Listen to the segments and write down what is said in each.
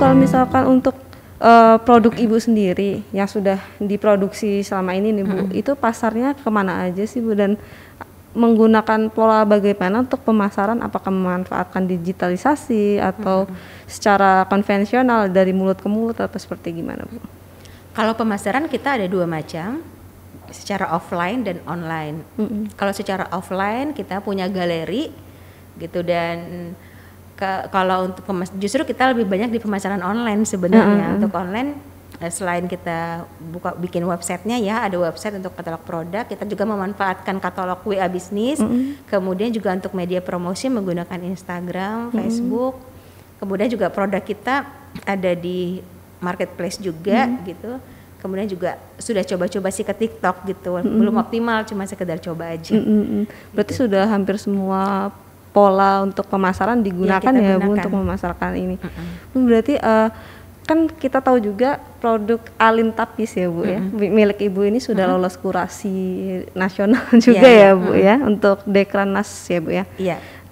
kalau misalkan untuk produk Ibu sendiri yang sudah diproduksi selama ini nih Bu, itu pasarnya kemana aja sih Bu, dan menggunakan pola bagaimana untuk pemasaran, apakah memanfaatkan digitalisasi atau secara konvensional dari mulut ke mulut atau seperti gimana Bu? Kalau pemasaran kita ada dua macam, secara offline dan online. Kalau secara offline kita punya galeri gitu, dan kalau untuk justru kita lebih banyak di pemasaran online sebenarnya. Untuk online selain kita bikin websitenya ya, ada website untuk katalog produk, kita juga memanfaatkan katalog WA bisnis, kemudian juga untuk media promosi menggunakan Instagram, Facebook, kemudian juga produk kita ada di marketplace juga gitu. Kemudian juga sudah coba-coba sih ke TikTok gitu, belum optimal, cuma sekedar coba aja. Berarti sudah hampir semua pola untuk pemasaran digunakan ya Bu untuk memasarkan ini. Berarti kan kita tahu juga produk Alin Tapis ya Bu ya, milik Ibu ini sudah lolos kurasi nasional juga ya Bu ya, untuk Dekrannas ya Bu ya.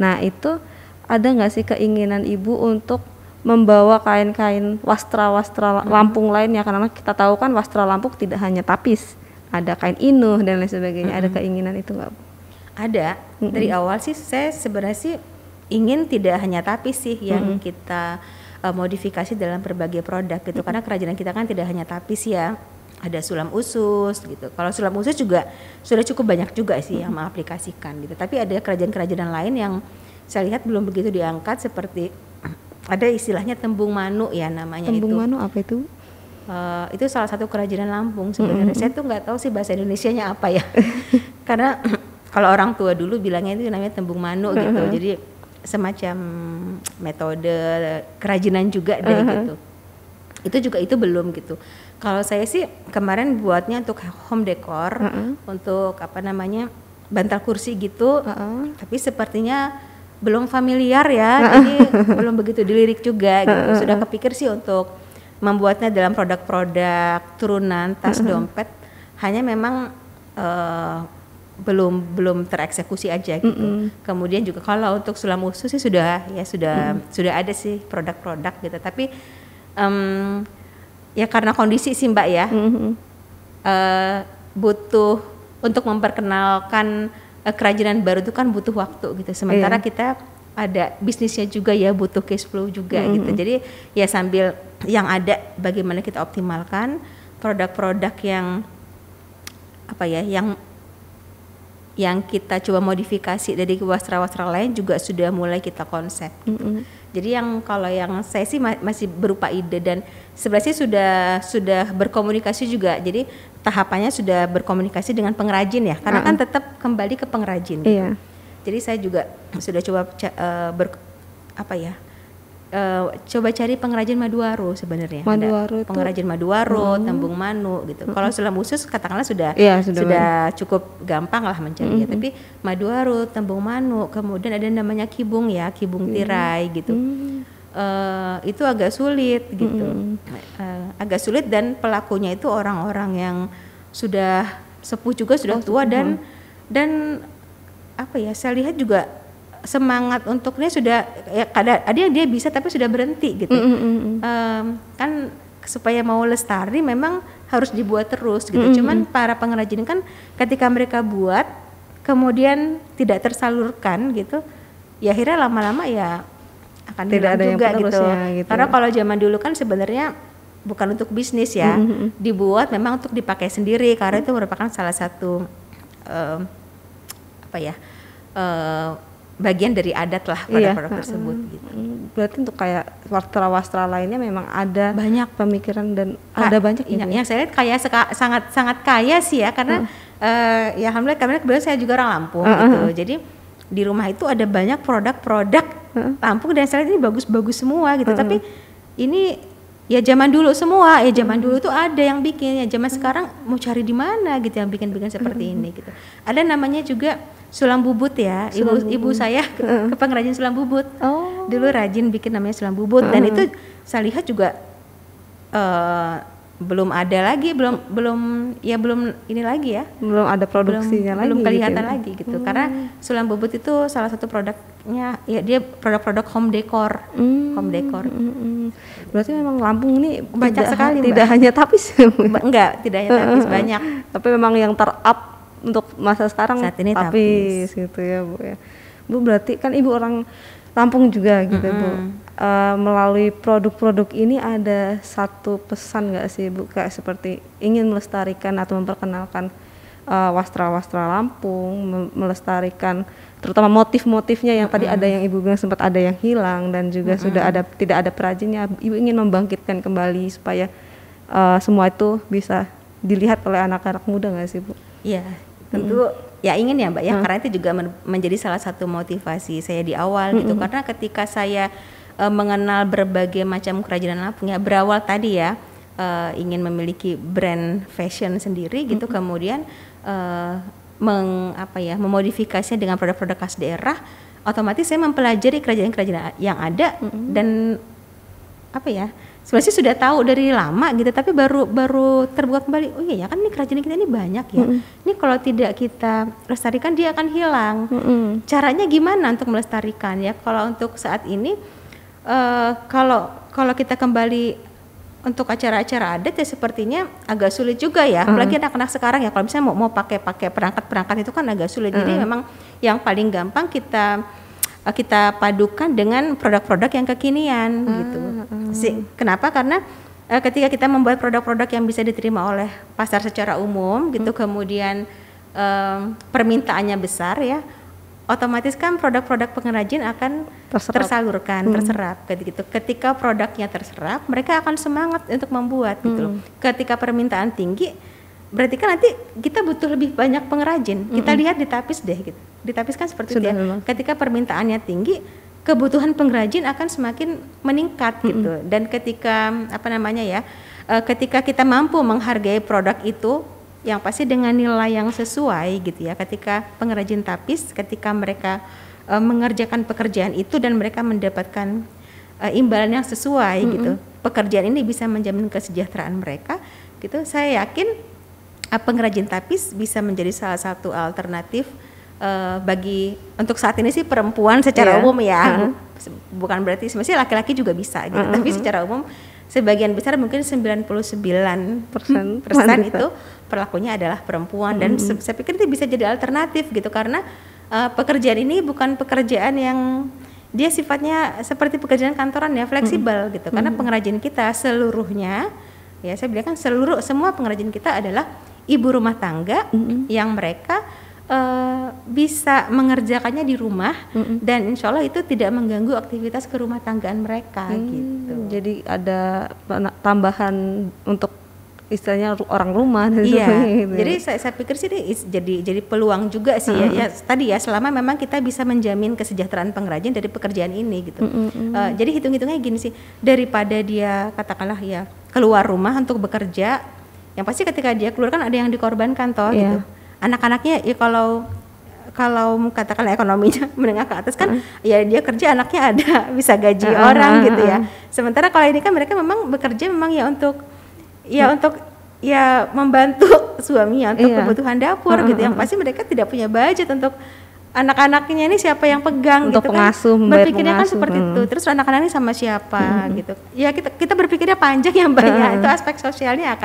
Nah itu ada nggak sih keinginan Ibu untuk membawa kain-kain wastra-wastra Lampung lainnya, karena kita tahu kan wastra Lampung tidak hanya tapis, ada kain inuh dan lain sebagainya. Ada keinginan itu nggak Bu? Ada. Dari awal sih saya sebenarnya sih ingin tidak hanya tapis sih yang kita modifikasi dalam berbagai produk gitu, karena kerajinan kita kan tidak hanya tapis ya, ada sulam usus gitu. Kalau sulam usus juga sudah cukup banyak juga sih yang mengaplikasikan gitu, tapi ada kerajinan-kerajinan lain yang saya lihat belum begitu diangkat, seperti ada istilahnya tembung manu ya namanya. Tembung manu apa itu? Itu salah satu kerajinan Lampung sebenarnya. Saya tuh nggak tahu sih bahasa Indonesianya apa ya, karena kalau orang tua dulu bilangnya itu namanya tembung manu gitu. Jadi semacam metode kerajinan juga deh gitu. Itu juga itu belum gitu. Kalau saya sih kemarin buatnya untuk home decor, untuk apa namanya bantal kursi gitu, tapi sepertinya belum familiar ya, jadi belum begitu dilirik juga gitu. Sudah kepikir sih untuk membuatnya dalam produk-produk turunan tas dompet, hanya memang belum tereksekusi aja gitu. Kemudian juga kalau untuk sulam usus sih sudah ada sih produk-produk gitu, tapi ya karena kondisi sih Mbak ya, butuh untuk memperkenalkan kerajinan baru itu kan butuh waktu gitu, sementara kita ada bisnisnya juga ya, butuh cash flow juga gitu. Jadi ya sambil yang ada bagaimana kita optimalkan produk-produk yang apa ya, yang kita coba modifikasi dari wastra-wastra lain juga sudah mulai kita konsep gitu. Jadi yang kalau yang saya sih masih berupa ide, dan sebenarnya sudah berkomunikasi juga. Jadi tahapannya sudah berkomunikasi dengan pengrajin ya, karena kan tetap kembali ke pengrajin gitu. Jadi saya juga sudah coba coba cari pengrajin maduaro sebenarnya. Ada pengrajin maduaro, tembung manu gitu. Kalau sulam usus katakanlah sudah cukup gampang lah mencarinya. Tapi maduaro, tembung manu, kemudian ada namanya kibung ya, kibung tirai gitu. Itu agak sulit gitu. Agak sulit, dan pelakunya itu orang-orang yang sudah sepuh juga, sudah tua, dan apa ya, saya lihat juga semangat untuknya sudah ya, ada yang dia bisa tapi sudah berhenti gitu. Kan supaya mau lestari memang harus dibuat terus gitu. Cuman para pengrajin kan ketika mereka buat kemudian tidak tersalurkan gitu, ya akhirnya lama-lama ya akan tidak ada juga yang gitu. gitu. Karena kalau zaman dulu kan sebenarnya bukan untuk bisnis ya, dibuat memang untuk dipakai sendiri, karena itu merupakan salah satu bagian dari adat lah pada produk tersebut gitu. Berarti untuk kayak wastra-wastra lainnya memang ada banyak pemikiran dan ada banyak yang saya lihat kayak sangat kaya sih ya, karena ya alhamdulillah karena kebetulan saya juga orang Lampung gitu. Jadi di rumah itu ada banyak produk-produk Lampung, dan saya lihat ini bagus-bagus semua gitu. Tapi ini ya zaman dulu semua, ya zaman dulu tuh ada yang bikin, ya zaman sekarang mau cari di mana gitu yang bikin-bikin seperti ini gitu. Ada namanya juga sulam bubut ya, ibu saya ke pengrajin sulam bubut. Dulu rajin bikin namanya sulam bubut, dan itu saya lihat juga belum ada lagi, belum ini lagi ya, belum ada produksinya belum kelihatan gitu lagi gitu. Karena Sulam Bubut itu salah satu produknya ya, dia produk home decor. Berarti memang Lampung ini banyak sekali, tidak hanya tapis. Enggak, tidak hanya tapis, banyak. Tapi memang yang ter-up untuk masa sekarang saat ini tapis gitu ya Bu ya. Bu, berarti kan Ibu orang Lampung juga gitu Bu. Melalui produk-produk ini ada satu pesan nggak sih Bu, kayak seperti ingin melestarikan atau memperkenalkan wastra-wastra Lampung, melestarikan terutama motif-motifnya yang tadi ada yang Ibu bilang sempat ada yang hilang dan juga sudah tidak ada perajinnya. Ibu ingin membangkitkan kembali supaya semua itu bisa dilihat oleh anak-anak muda nggak sih Bu? Iya, tentu ya ingin ya Mbak ya, karena itu juga menjadi salah satu motivasi saya di awal gitu. Karena ketika saya mengenal berbagai macam kerajinan Lampung ya, berawal tadi ya ingin memiliki brand fashion sendiri gitu, kemudian memodifikasinya dengan produk-produk khas daerah, otomatis saya mempelajari kerajaan-kerajaan yang ada dan sebenarnya sudah tahu dari lama gitu, tapi baru terbuka kembali. Oh iya ya, kan ini kerajaan kita ini banyak ya. Ini kalau tidak kita lestarikan dia akan hilang. Caranya gimana untuk melestarikan ya? Kalau untuk saat ini kalau kita kembali untuk acara-acara adat ya sepertinya agak sulit juga ya. Apalagi anak-anak sekarang ya, kalau misalnya mau pakai perangkat-perangkat itu kan agak sulit. Jadi memang yang paling gampang kita padukan dengan produk-produk yang kekinian gitu. Kenapa? Karena ketika kita membuat produk-produk yang bisa diterima oleh pasar secara umum gitu, kemudian permintaannya besar ya, otomatis kan produk-produk pengrajin akan terserap gitu. Ketika produknya terserap, mereka akan semangat untuk membuat gitu. Ketika permintaan tinggi, berarti kan nanti kita butuh lebih banyak pengrajin. Kita lihat di tapis deh gitu. Di tapis kan seperti itu ya. Ketika permintaannya tinggi, kebutuhan pengrajin akan semakin meningkat gitu. Dan ketika ketika kita mampu menghargai produk itu yang pasti dengan nilai yang sesuai gitu ya, ketika pengrajin tapis, ketika mereka mengerjakan pekerjaan itu dan mereka mendapatkan imbalan yang sesuai gitu, pekerjaan ini bisa menjamin kesejahteraan mereka gitu. Saya yakin pengrajin tapis bisa menjadi salah satu alternatif bagi untuk saat ini sih perempuan secara umum ya, bukan berarti sebenarnya laki-laki juga bisa gitu, tapi secara umum sebagian besar mungkin 99% itu pelakunya adalah perempuan. Dan saya pikir itu bisa jadi alternatif gitu, karena pekerjaan ini bukan pekerjaan yang dia sifatnya seperti pekerjaan kantoran ya, fleksibel gitu. Karena pengrajin kita seluruhnya ya, saya bilang kan semua pengrajin kita adalah ibu rumah tangga yang mereka bisa mengerjakannya di rumah dan insya Allah itu tidak mengganggu aktivitas kerumah tanggaan mereka gitu. Jadi ada tambahan untuk istilahnya orang rumah dan gitu. Jadi saya pikir sih jadi peluang juga sih ya tadi ya, selama memang kita bisa menjamin kesejahteraan pengrajin dari pekerjaan ini gitu. Jadi hitung-hitungnya gini sih, daripada dia katakanlah ya keluar rumah untuk bekerja, yang pasti ketika dia keluar kan ada yang dikorbankan toh gitu. Anak-anaknya ya kalau katakanlah ekonominya menengah ke atas kan ya dia kerja, anaknya ada bisa gaji orang gitu ya. Sementara kalau ini kan mereka memang bekerja memang ya untuk membantu suaminya untuk kebutuhan dapur gitu. Yang pasti mereka tidak punya budget untuk anak-anaknya ini siapa yang pegang untuk gitu pengasuh, kan. Berpikirnya kan seperti itu. Terus anak-anaknya sama siapa gitu. Ya kita berpikirnya panjang ya Mbak ya. Itu aspek sosialnya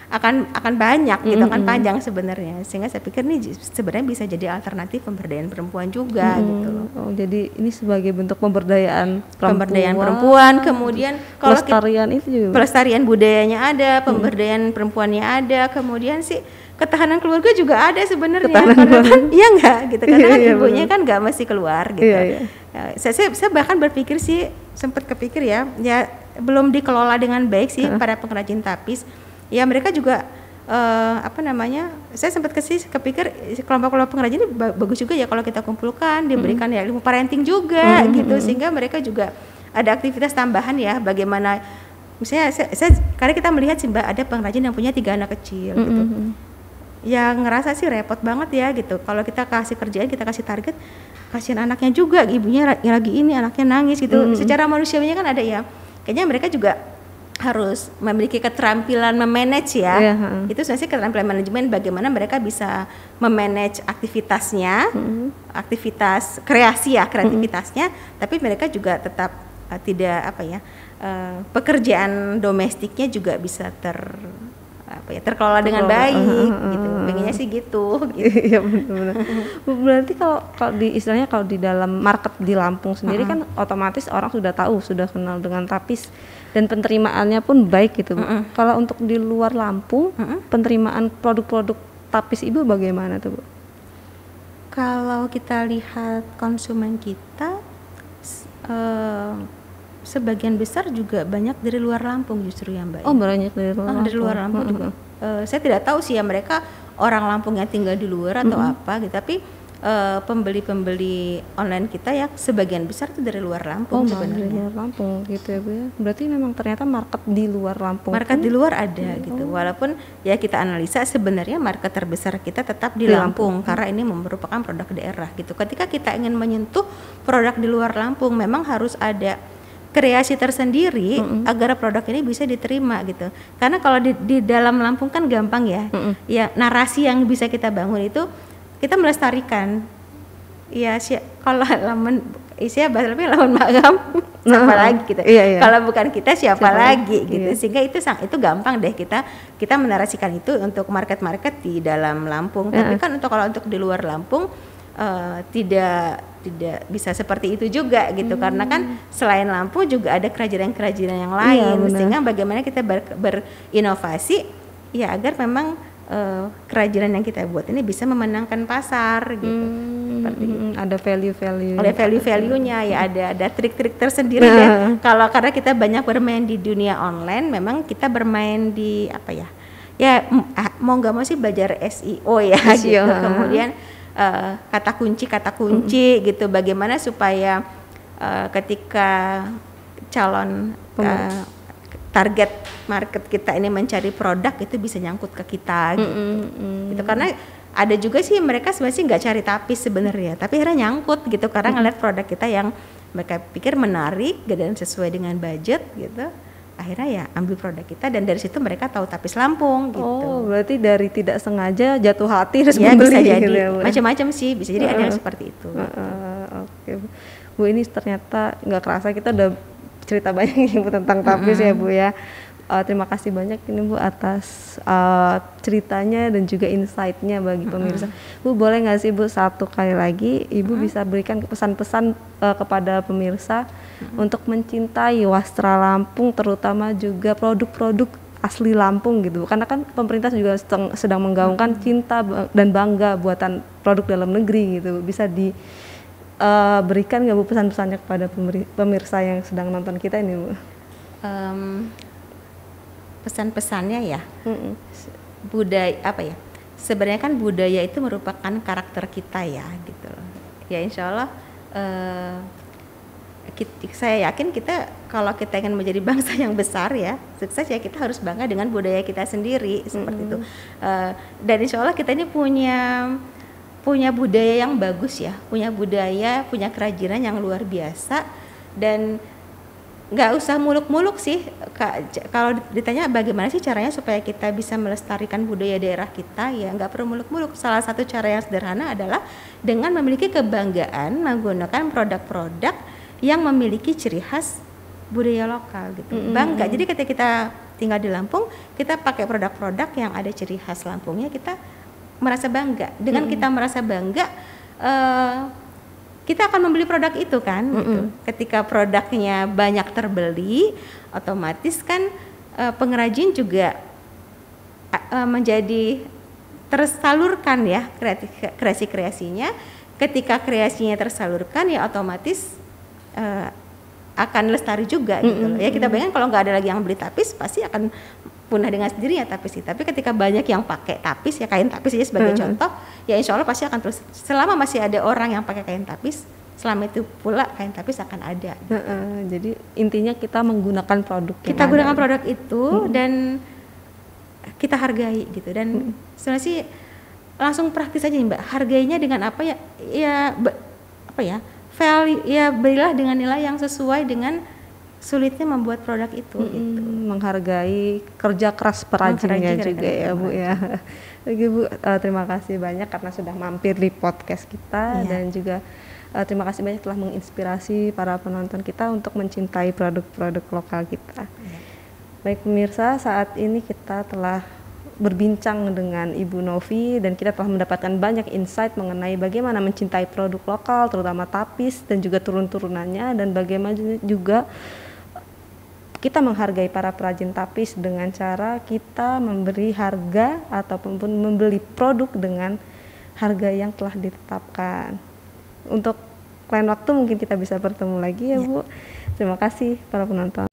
akan banyak gitu, akan panjang sebenarnya. Sehingga saya pikir ini sebenarnya bisa jadi alternatif pemberdayaan perempuan juga gitu. Jadi ini sebagai bentuk pemberdayaan perempuan, kemudian kalau pelestarian itu juga. Pelestarian budayanya ada, pemberdayaan perempuannya ada, kemudian sih ketahanan keluarga juga ada sebenarnya. Karena kan iya enggak gitu, karena kan ibunya kan enggak mesti keluar gitu. Ya, saya bahkan berpikir sih, sempat kepikir ya belum dikelola dengan baik sih para pengrajin tapis. Ya mereka juga saya sempat kepikir kelompok-kelompok pengrajin ini bagus juga ya kalau kita kumpulkan, diberikan ya ilmu parenting juga gitu, sehingga mereka juga ada aktivitas tambahan ya, bagaimana misalnya karena kita melihat sih Mbak, ada pengrajin yang punya 3 anak kecil gitu. Ya ngerasa sih repot banget ya gitu, kalau kita kasih kerjaan, kita kasih target, kasihan anaknya juga, ibunya lagi ini, anaknya nangis gitu. Secara manusiawinya kan ada ya, kayaknya mereka juga harus memiliki keterampilan memanage ya. Itu sebenarnya keterampilan manajemen, bagaimana mereka bisa memanage aktivitasnya, aktivitas kreasi ya, kreativitasnya, tapi mereka juga tetap tidak pekerjaan domestiknya juga bisa terkelola dengan baik gitu. Pengennya sih gitu. Iya benar-benar. Berarti kalau istilahnya kalau di dalam market di Lampung sendiri kan otomatis orang sudah tahu, sudah kenal dengan tapis dan penerimaannya pun baik gitu, Bu. Kalau untuk di luar Lampung, penerimaan produk-produk tapis Ibu bagaimana tuh, Bu? Kalau kita lihat konsumen kita, sebagian besar juga banyak dari luar Lampung justru ya, Mbak. Oh, banyak dari luar Lampung. Dari luar Lampung juga. Saya tidak tahu sih ya mereka orang Lampung yang tinggal di luar atau apa gitu, tapi pembeli-pembeli online kita ya sebagian besar itu dari luar Lampung sebenarnya. Dari luar Lampung gitu ya, Bu ya. Berarti memang ternyata market di luar Lampung. Market di luar ada gitu. Walaupun ya kita analisa sebenarnya market terbesar kita tetap di Lampung karena ini merupakan produk daerah gitu. Ketika kita ingin menyentuh produk di luar Lampung memang harus ada kreasi tersendiri agar produk ini bisa diterima gitu. Karena kalau di dalam Lampung kan gampang ya. Ya narasi yang bisa kita bangun itu kita melestarikan. Ya kalau lamun bahasa lebih lamun magam siapa lagi gitu. Kalau bukan kita siapa lagi gitu. Sehingga itu gampang deh kita menarasikan itu untuk market-market di dalam Lampung. Tapi kan kalau untuk di luar Lampung tidak bisa seperti itu juga gitu, karena kan selain Lampung juga ada kerajinan-kerajinan yang lain, sehingga bagaimana kita berinovasi ya agar memang kerajinan yang kita buat ini bisa memenangkan pasar gitu. Seperti ada value-nya ya, ada trik-trik tersendiri deh. Karena kita banyak bermain di dunia online, memang kita bermain di mau nggak mau sih belajar SEO ya gitu. Kemudian kata kunci gitu, bagaimana supaya ketika calon target market kita ini mencari produk itu bisa nyangkut ke kita gitu. Karena ada juga sih mereka sebenarnya nggak cari tapis sebenarnya, tapi akhirnya nyangkut gitu karena ngeliat produk kita yang mereka pikir menarik dan sesuai dengan budget gitu. Akhirnya ya ambil produk kita dan dari situ mereka tahu tapis Lampung gitu. Oh, berarti dari tidak sengaja jatuh hati terus ya, membeli bisa jadi gitu ya, macam-macam sih, bisa jadi ada yang seperti itu. Oke, Bu, ini ternyata nggak kerasa kita udah cerita banyak Ibu tentang tapis ya, Bu ya. Terima kasih banyak ini Bu atas ceritanya dan juga insight-nya bagi pemirsa. Bu, boleh nggak sih Bu satu kali lagi Ibu bisa berikan pesan-pesan kepada pemirsa untuk mencintai wastra Lampung, terutama juga produk-produk asli Lampung gitu, karena kan pemerintah juga sedang menggaungkan cinta dan bangga buatan produk dalam negeri gitu. Bisa diberikan nggak Bu pesan-pesannya kepada pemirsa yang sedang nonton kita ini, Bu? Pesan-pesannya ya, budaya sebenarnya kan budaya itu merupakan karakter kita ya gitu. Ya insya Allah saya yakin kita kalau kita ingin menjadi bangsa yang besar ya sukses ya, kita harus bangga dengan budaya kita sendiri seperti itu. Dan insya Allah kita ini punya budaya yang bagus ya, punya kerajinan yang luar biasa, dan nggak usah muluk-muluk sih. Kalau ditanya bagaimana sih caranya supaya kita bisa melestarikan budaya daerah kita, ya nggak perlu muluk-muluk. Salah satu cara yang sederhana adalah dengan memiliki kebanggaan menggunakan produk-produk yang memiliki ciri khas budaya lokal gitu. Bangga. Jadi ketika kita tinggal di Lampung, kita pakai produk-produk yang ada ciri khas Lampungnya, kita merasa bangga. Dengan kita merasa bangga, kita akan membeli produk itu kan gitu. Ketika produknya banyak terbeli, otomatis kan pengrajin juga menjadi tersalurkan ya kreasi-kreasinya. Ketika kreasinya tersalurkan ya otomatis akan lestari juga gitu loh. Ya kita bayangkan kalau nggak ada lagi yang beli tapis, pasti akan punah dengan sendirinya tapis. Tapi ketika banyak yang pakai tapis, ya kain tapis ya sebagai contoh, ya insya Allah pasti akan terus. Selama masih ada orang yang pakai kain tapis, selama itu pula kain tapis akan ada. Jadi intinya kita menggunakan produk. Kita gunakan produk itu dan kita hargai gitu. Dan sebenarnya sih langsung praktis aja nih Mbak. Hargainya dengan apa ya? Value ya, berilah dengan nilai yang sesuai dengan sulitnya membuat produk itu gitu. Menghargai kerja keras perajinnya juga ya Bu ya. Oke Bu, terima kasih banyak karena sudah mampir di podcast kita dan juga terima kasih banyak telah menginspirasi para penonton kita untuk mencintai produk-produk lokal kita. Baik pemirsa, saat ini kita telah berbincang dengan Ibu Novi dan kita telah mendapatkan banyak insight mengenai bagaimana mencintai produk lokal, terutama tapis dan juga turun-turunannya, dan bagaimana juga kita menghargai para perajin tapis dengan cara kita memberi harga ataupun membeli produk dengan harga yang telah ditetapkan. Untuk lain waktu mungkin kita bisa bertemu lagi ya Bu. Terima kasih para penonton.